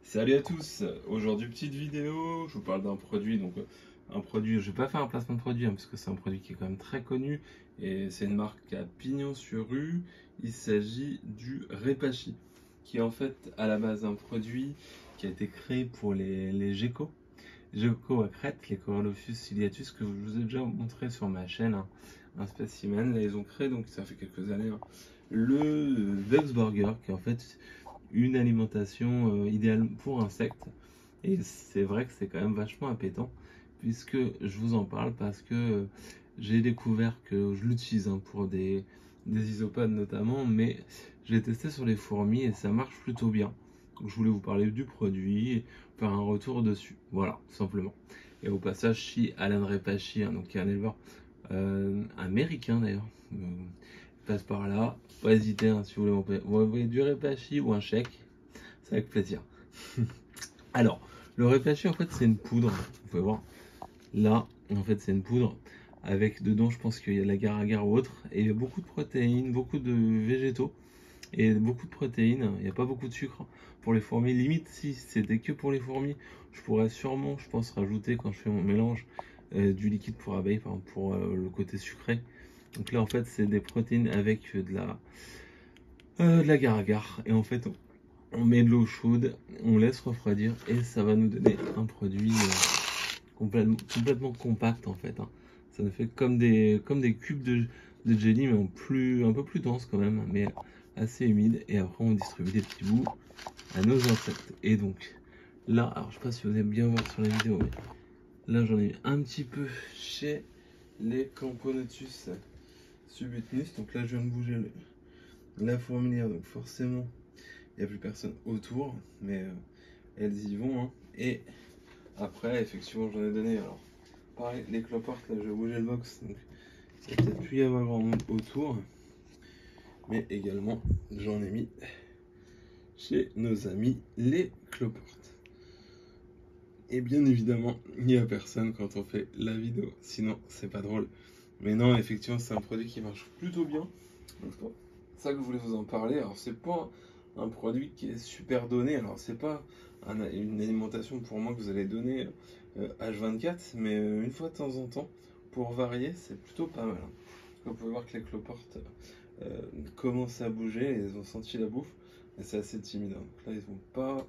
Salut à tous, aujourd'hui petite vidéo, je vous parle d'un produit, un produit, je vais pas faire un placement de produit parce que c'est un produit qui est quand même très connu et c'est une marque à pignon sur rue. Il s'agit du Repashy, qui est en fait à la base un produit qui a été créé pour les geckos. Gecko à crête, les Coralophus ciliatus que je vous ai déjà montré sur ma chaîne, un spécimen. Là ils ont créé, donc ça fait quelques années, le Bugs Burger, qui est en fait une alimentation idéale pour insectes. Et c'est vrai que c'est quand même vachement appétant, puisque je vous en parle parce que j'ai découvert que je l'utilise pour des isopodes notamment, mais j'ai testé sur les fourmis et ça marche plutôt bien. Donc je voulais vous parler du produit et faire un retour dessus. Voilà, tout simplement. Et au passage, je suis Alan Repashy, donc qui est un éleveur américain d'ailleurs. Passe par là, pas hésiter si vous voulez m'envoyer du Repashy ou un chèque, c'est avec plaisir. Alors, le Repashy en fait c'est une poudre, vous pouvez voir. Là, en fait, c'est une poudre avec dedans, je pense qu'il y a de l'agar-agar ou autre, et il y a beaucoup de protéines, beaucoup de végétaux et beaucoup de protéines. Il n'y a pas beaucoup de sucre pour les fourmis. Limite, si c'était que pour les fourmis, je pourrais sûrement, je pense, rajouter quand je fais mon mélange du liquide pour abeilles, par exemple, pour le côté sucré. Donc là, en fait, c'est des protéines avec de l'agar-agar. Et en fait, on met de l'eau chaude, on laisse refroidir et ça va nous donner un produit complètement compact en fait. Ça nous fait comme des cubes de jelly, mais un peu plus dense quand même, mais assez humide. Et après, on distribue des petits bouts à nos insectes. Et donc, là, alors je sais pas si vous allez bien voir sur la vidéo, mais là, j'en ai un petit peu chez les Camponotus subutnus. Donc là, je viens de bouger la fourmilière, donc forcément, il n'y a plus personne autour, mais elles y vont. Et après, effectivement, j'en ai donné. Alors, pareil, les cloportes, là, je vais bouger le box, donc il va peut-être plus y avoir grand monde autour. Mais également, j'en ai mis chez nos amis les cloportes. Et bien évidemment, il n'y a personne quand on fait la vidéo, sinon c'est pas drôle. Mais non, effectivement, c'est un produit qui marche plutôt bien. Donc c'est pour ça que je voulais vous en parler. Alors c'est pas un produit qui est super donné. Alors c'est pas une alimentation pour moi que vous allez donner H24, mais une fois de temps en temps, pour varier, c'est plutôt pas mal. Vous pouvez voir que les cloportes commencent à bouger, et ils ont senti la bouffe, et c'est assez timide. Donc là, ils vont pas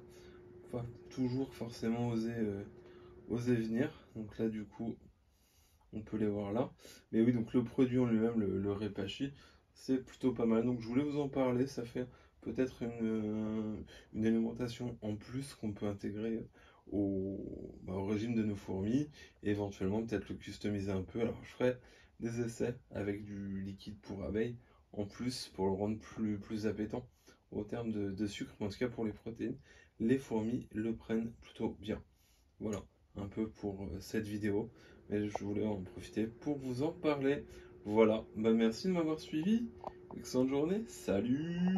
toujours forcément oser venir. Donc là, du coup, on peut les voir là. Mais oui, donc le produit en lui-même, le Repashy, c'est plutôt pas mal. Donc je voulais vous en parler. Ça fait peut-être une alimentation en plus qu'on peut intégrer au régime de nos fourmis. Et éventuellement, peut-être le customiser un peu. Alors je ferai des essais avec du liquide pour abeilles en plus pour le rendre plus appétant au terme de sucre. Mais en tout cas, pour les protéines, les fourmis le prennent plutôt bien. Voilà, un peu pour cette vidéo, mais je voulais en profiter pour vous en parler. Voilà, bah merci de m'avoir suivi, excellente journée, salut!